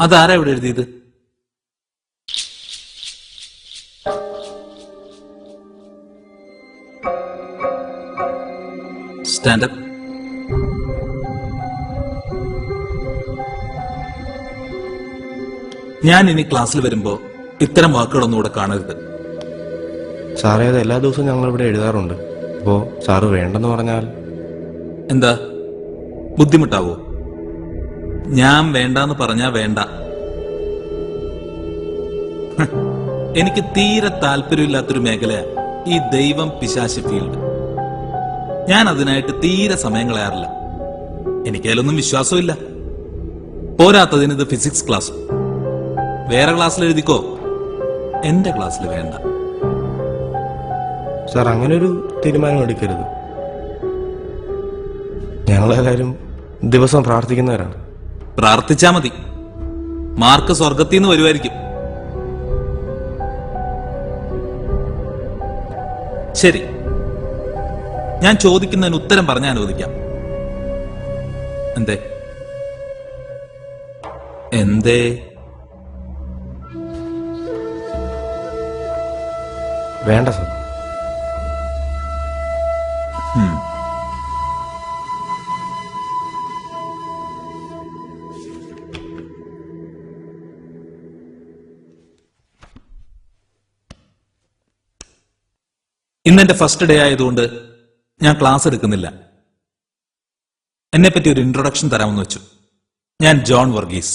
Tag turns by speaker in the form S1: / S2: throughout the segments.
S1: അതാരാ ഇവിടെ എഴുതിയത്? സ്റ്റാൻഡപ്പ്. ഞാൻ ഇനി ക്ലാസ്സിൽ വരുമ്പോ ഇത്തരം വാക്കുകളൊന്നും ഇവിടെ കാണരുത്.
S2: സാറേ, അത് എല്ലാ ദിവസവും ഞങ്ങൾ ഇവിടെ എഴുതാറുണ്ട്. അപ്പോ സാറ് വേണ്ടെന്ന് പറഞ്ഞാൽ
S1: എന്താ ബുദ്ധിമുട്ടാവോ? ഞാൻ വേണ്ടാന്ന് പറഞ്ഞാ വേണ്ട. എനിക്ക് തീരെ താല്പര്യമില്ലാത്തൊരു മേഖലയാ ഈ ദൈവം പിശാച് ഫീൽഡ്. ഞാൻ അതിനായിട്ട് തീരെ സമയം കളയാറില്ല. എനിക്കതിലൊന്നും വിശ്വാസമില്ല. പോരാത്തതിന് ഇത് ഫിസിക്സ് ക്ലാസ്. വേറെ ക്ലാസ്സിൽ എഴുതിക്കോ, എന്റെ ക്ലാസ്സിൽ വേണ്ട.
S2: സാർ, അങ്ങനെ ഒരു തീരുമാനം എടുക്കരുത്. ഞങ്ങളെല്ലാവരും ദിവസം പ്രാർത്ഥിക്കുന്നവരാണ്.
S1: പ്രാർത്ഥിച്ചാ മതി, മാർക്ക് സ്വർഗത്തിൽ നിന്ന് വരുമായിരിക്കും. ശരി, ഞാൻ ചോദിക്കുന്നതിന് ഉത്തരം പറഞ്ഞാൽ അനുവദിക്കാം. എന്തേ എന്തേ?
S2: വേണ്ട സാർ.
S1: ഇന്നെന്റെ ഫസ്റ്റ് ഡേ ആയതുകൊണ്ട് ഞാൻ ക്ലാസ് എടുക്കുന്നില്ല. എന്നെപ്പറ്റി ഒരു ഇൻട്രൊഡക്ഷൻ തരാമെന്ന് വെച്ചു. ഞാൻ ജോൺ വർഗീസ്.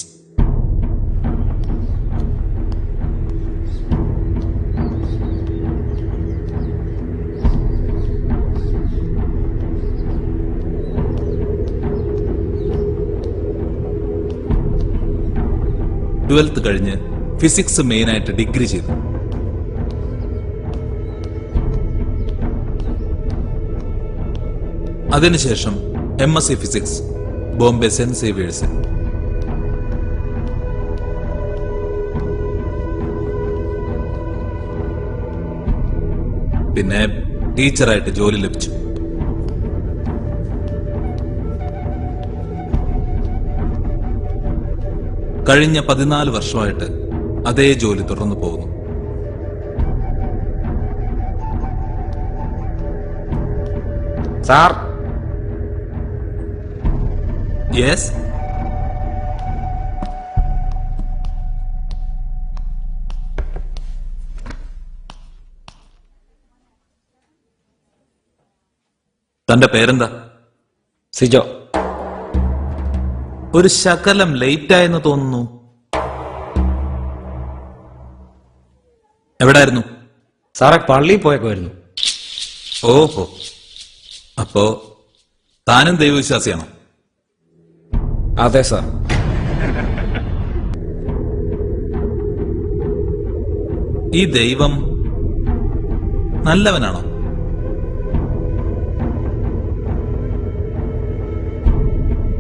S1: ട്വൽത്ത് കഴിഞ്ഞ് ഫിസിക്സ് മെയിനായിട്ട് ഡിഗ്രി ചെയ്തു. അതിനുശേഷം MSc physics Bombay saint Xavier's. പിന്നെ ടീച്ചറായിട്ട് ജോലി ലഭിച്ചു. കഴിഞ്ഞ 14 വർഷമായിട്ട് അതേ ജോലി തുടർന്നു പോകുന്നു.
S2: സാർ.
S1: യെസ്. തന്റെ പേരെന്താ?
S2: സിജോ.
S1: ഒരു ശകലം ലേറ്റായെന്ന് തോന്നുന്നു. എവിടായിരുന്നു?
S2: സാറെ, പള്ളിയിൽ പോയേക്കുമായിരുന്നു.
S1: ഓഹോ, അപ്പോ താനും ദൈവവിശ്വാസിയാണോ?
S2: അതെ സാർ.
S1: ഈ ദൈവം നല്ലവനാണോ?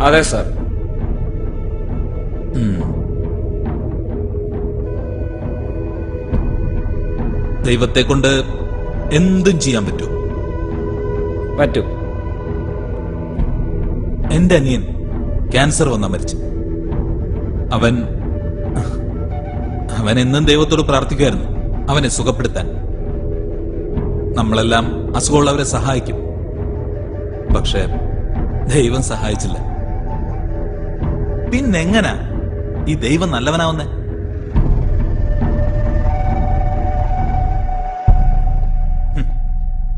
S2: അതെ സാർ.
S1: ദൈവത്തെ കൊണ്ട് എന്തും ചെയ്യാൻ പറ്റും.
S2: പറ്റും.
S1: എന്റെ അനിയൻ ക്യാൻസർ വന്നാ മരിച്ചു. അവൻ എന്നും ദൈവത്തോട് പ്രാർത്ഥിക്കുമായിരുന്നു അവനെ സുഖപ്പെടുത്താൻ. നമ്മളെല്ലാം അസുഖമുള്ളവരെ സഹായിക്കും, പക്ഷെ ദൈവം സഹായിച്ചില്ല. പിന്നെങ്ങനാ ഈ ദൈവം നല്ലവനാവുന്നേ?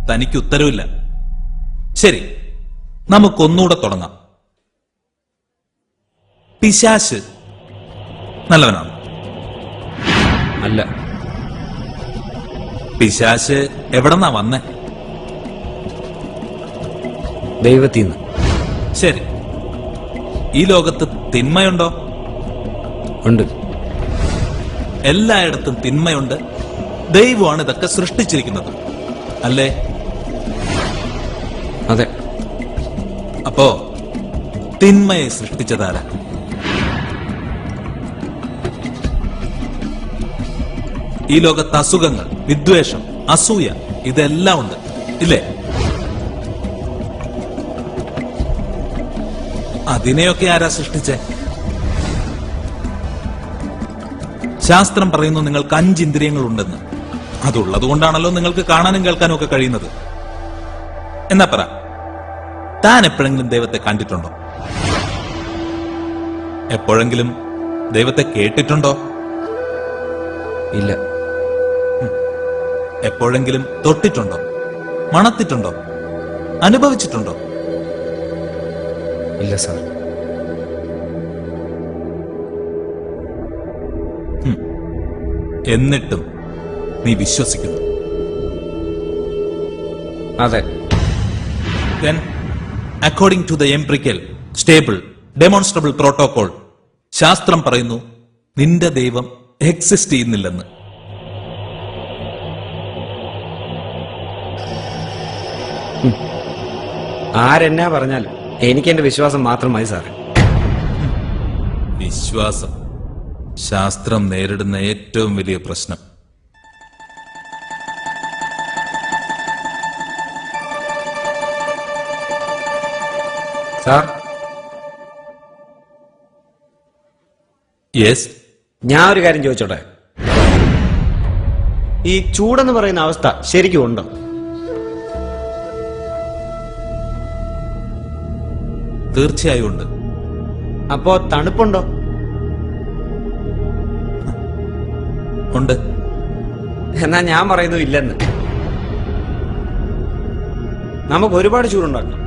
S1: തനിക്ക് ഉത്തരവില്ല. ശരി, നമുക്കൊന്നുകൂടെ തുടങ്ങാം. പിശാച് നല്ലവനാണ്?
S2: അല്ല.
S1: പിശാച് എവിടെന്നാ വന്നേ?
S2: ദൈവത്തിൽ നിന്ന്.
S1: ശരി, ഈ ലോകത്ത് തിന്മയുണ്ടോ?
S2: ഉണ്ട്.
S1: എല്ലായിടത്തും തിന്മയുണ്ട്. ദൈവമാണ് ഇതൊക്കെ സൃഷ്ടിച്ചിരിക്കുന്നത്, അല്ലേ?
S2: അതെ.
S1: അപ്പോ തിന്മയെ സൃഷ്ടിച്ചതാരാ? ഈ ലോകത്ത് അസുഖങ്ങൾ, വിദ്വേഷം, അസൂയ ഇതെല്ലാം ഉണ്ട്, ഇല്ലേ? അതിനെയൊക്കെ ആരാ സൃഷ്ടിച്ചേ? ശാസ്ത്രം പറയുന്നു നിങ്ങൾക്ക് 5 ഇന്ദ്രിയങ്ങൾ ഉണ്ടെന്ന്. അതുള്ളത് കൊണ്ടാണല്ലോ നിങ്ങൾക്ക് കാണാനും കേൾക്കാനും ഒക്കെ കഴിയുന്നത്. എന്നാ പറ, താൻ എപ്പോഴെങ്കിലും ദൈവത്തെ കണ്ടിട്ടുണ്ടോ? എപ്പോഴെങ്കിലും ദൈവത്തെ കേട്ടിട്ടുണ്ടോ?
S2: ഇല്ല.
S1: എപ്പോഴെങ്കിലും തൊട്ടിട്ടുണ്ടോ? മണത്തിട്ടുണ്ടോ? അനുഭവിച്ചിട്ടുണ്ടോ?
S2: ഇല്ല സാർ.
S1: എന്നിട്ടും നീ വിശ്വസിക്കുന്നു?
S2: അതെ.
S1: Then, according to the empirical, stable, demonstrable protocol, ശാസ്ത്രം പറയുന്നു നിന്റെ ദൈവം എക്സിസ്റ്റ് ചെയ്യുന്നില്ലെന്ന്.
S3: ആരെന്നാ പറഞ്ഞാലും എനിക്ക് എന്റെ വിശ്വാസം മാത്രം മതി സാറേ.
S1: വിശ്വാസം ശാസ്ത്രം നേരിടുന്ന ഏറ്റവും വലിയ പ്രശ്നം.
S3: സാർ,
S1: യെസ്,
S3: ഞാൻ ഒരു കാര്യം ചോദിച്ചോട്ടെ. ഈ ചൂടെന്ന് പറയുന്ന അവസ്ഥ ശരിക്കും ഉണ്ടോ?
S1: തീർച്ചയായും ഉണ്ട്.
S3: അപ്പോ തണുപ്പുണ്ടോ?
S1: ഉണ്ട്.
S3: എന്നാ ഞാൻ പറയുന്നു ഇല്ലെന്ന്. നമുക്ക് ഒരുപാട് ചൂടുണ്ടാക്കണം.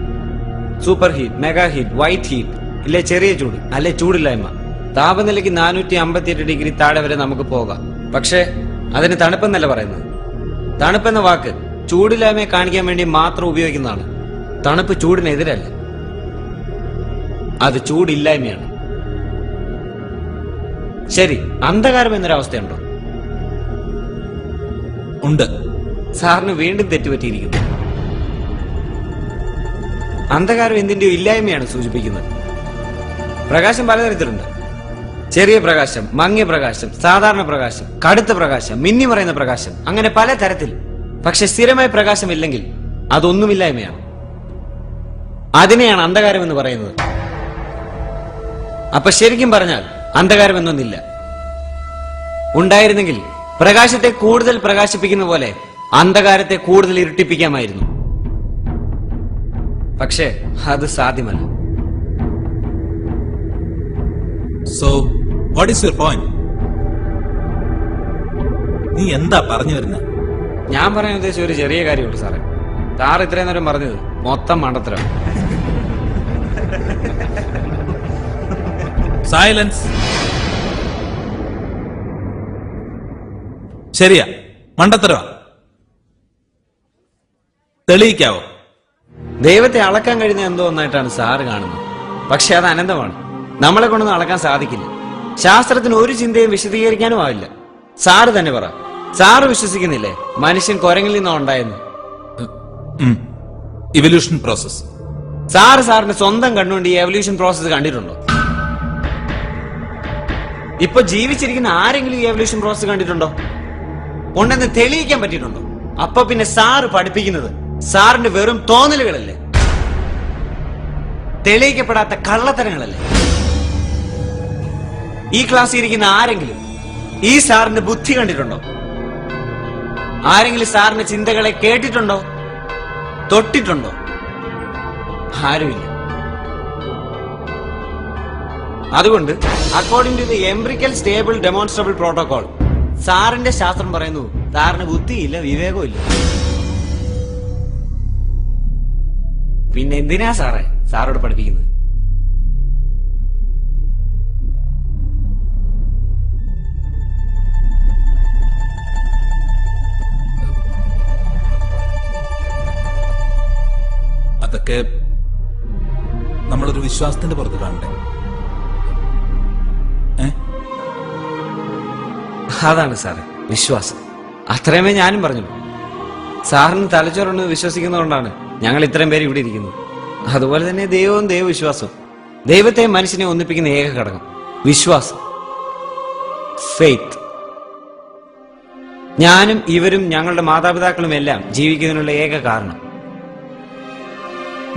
S3: Super heat, mega heat, white heat, ഇല്ലേ ചെറിയ ചൂട്, അല്ലെ ചൂടില്ലായ്മ. താപനിലയ്ക്ക് 458 ഡിഗ്രി താഴെ വരെ നമുക്ക് പോകാം. പക്ഷേ അതിന് തണുപ്പെന്നല്ല പറയുന്നത്. തണുപ്പെന്ന വാക്ക് ചൂടില്ലായ്മയെ കാണിക്കാൻ വേണ്ടി മാത്രം ഉപയോഗിക്കുന്നതാണ്. തണുപ്പ് ചൂടിനെതിരല്ല, അത് ചൂടില്ലായ്മയാണ്. ശരി, അന്ധകാരം എന്നൊരവസ്ഥയുണ്ടോ?
S1: ഉണ്ട്.
S3: സാറിന് വീണ്ടും തെറ്റുപറ്റിയിരിക്കുന്നു. അന്ധകാരം എന്തിന്റെയോ ഇല്ലായ്മയാണ് സൂചിപ്പിക്കുന്നത്. പ്രകാശം പലതരത്തിലുണ്ട്. ചെറിയ പ്രകാശം, മങ്ങിയ പ്രകാശം, സാധാരണ പ്രകാശം, കടുത്ത പ്രകാശം, മിന്നി പറയുന്ന പ്രകാശം, അങ്ങനെ പല തരത്തിൽ. പക്ഷെ സ്ഥിരമായ പ്രകാശമില്ലെങ്കിൽ അതൊന്നുമില്ലായ്മയാണ്. അതിനെയാണ് അന്ധകാരം എന്ന് പറയുന്നത്. അപ്പൊ ശരിക്കും പറഞ്ഞാൽ അന്ധകാരം എന്നൊന്നില്ല. ഉണ്ടായിരുന്നെങ്കിൽ പ്രകാശത്തെ കൂടുതൽ പ്രകാശിപ്പിക്കുന്ന പോലെ അന്ധകാരത്തെ കൂടുതൽ ഇരുട്ടിപ്പിക്കാമായിരുന്നു. പക്ഷേ അത് സാധ്യമല്ല.
S1: So what is your point? നീ എന്താ പറഞ്ഞു വരുന്നത്?
S3: ഞാൻ പറയാൻ ഉദ്ദേശിച്ച ഒരു ചെറിയ കാര്യമുള്ളൂ സാറേ. സാർ ഇത്രയും നേരം പറഞ്ഞത് മൊത്തം മണ്ടത്തരം.
S1: സൈലൻസ്. ശരിയാ, മണ്ടത്തരവാ. തെളിയിക്കാവോ?
S3: ദൈവത്തെ അളക്കാൻ കഴിയുന്ന എന്തോ ഒന്നായിട്ടാണ് സാറ് കാണുന്നത്. പക്ഷെ അത് അനന്തമാണ്. നമ്മളെ കൊണ്ടൊന്നും അളക്കാൻ സാധിക്കില്ല. ശാസ്ത്രത്തിന് ഒരു ചിന്തയും വിശദീകരിക്കാനും ആവില്ല. സാറ് തന്നെ പറ, സാറ് വിശ്വസിക്കുന്നില്ലേ മനുഷ്യൻ കുരങ്ങിൽ നിന്നോ ഉണ്ടായെന്ന്?
S1: Evolution process.
S3: സാറിന്റെ സ്വന്തം കണ്ണുകൊണ്ട് ഈ എവല്യൂഷൻ പ്രോസസ് കണ്ടിട്ടുണ്ടോ? ഇപ്പൊ ജീവിച്ചിരിക്കുന്ന ആരെങ്കിലും ഈ എവല്യൂഷൻ പ്രോസസ് കണ്ടിട്ടുണ്ടോ? ഉണ്ടെന്ന് തെളിയിക്കാൻ പറ്റിയിട്ടുണ്ടോ? അപ്പൊ പിന്നെ സാറ് പഠിപ്പിക്കുന്നത് സാറിന്റെ വെറും തോന്നലുകളല്ലേ, തെളിയിക്കപ്പെടാത്ത കള്ളത്തരങ്ങളല്ലേ? ഈ ക്ലാസ്സിൽ ഇരിക്കുന്ന ആരെങ്കിലും ഈ സാറിന്റെ ബുദ്ധി കണ്ടിട്ടുണ്ടോ? ആരെങ്കിലും സാറിന്റെ ചിന്തകളെ കേട്ടിട്ടുണ്ടോ? തൊട്ടിട്ടുണ്ടോ? ആരുമില്ല. അതുകൊണ്ട് according to the empirical stable demonstrable protocol, സാറിന്റെ ശാസ്ത്രം പറയുന്നു സാറിന് ബുദ്ധിയില്ല, വിവേകവും ഇല്ല. പിന്നെ എന്തിനാ സാറേ സാറോട് പഠിപ്പിക്കുന്നത്?
S1: അതൊക്കെ നമ്മളൊരു വിശ്വാസത്തിന്റെ പുറത്ത് കാണണ്ടേ?
S3: അതാണ് സാറേ വിശ്വാസം. അത്രയുമേ ഞാനും പറഞ്ഞുള്ളൂ. സാറിന് തലച്ചോറുണ്ടെന്ന് വിശ്വസിക്കുന്നതുകൊണ്ടാണ് ഞങ്ങൾ ഇത്രയും പേര് ഇവിടെ ഇരിക്കുന്നത്. അതുപോലെ തന്നെ ദൈവവും ദൈവവിശ്വാസവും. ദൈവത്തെ മനുഷ്യനെ ഒന്നിപ്പിക്കുന്ന ഏക ഘടകം വിശ്വാസം, ഫെയ്ത്ത്. ഞാനും ഇവരും ഞങ്ങളുടെ മാതാപിതാക്കളും എല്ലാം ജീവിക്കുന്നതിനുള്ള ഏക കാരണം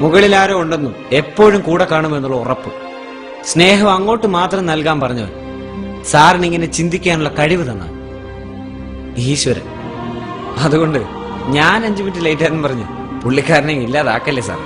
S3: മുകളിൽ ആരോ ഉണ്ടെന്നും എപ്പോഴും കൂടെ കാണുമെന്നുള്ള ഉറപ്പ്. സ്നേഹം അങ്ങോട്ട് മാത്രം നൽകാൻ പറഞ്ഞവൻ സാറിന് ഇങ്ങനെ ചിന്തിക്കാനുള്ള കഴിവ് തന്ന ഈശ്വരൻ. അതുകൊണ്ട് ഞാൻ 5 മിനിറ്റ് ലേറ്റ് ആയെന്ന് പറഞ്ഞ് പുള്ളിക്കാരനെ ഇല്ലാതാക്കല്ലേ സാർ.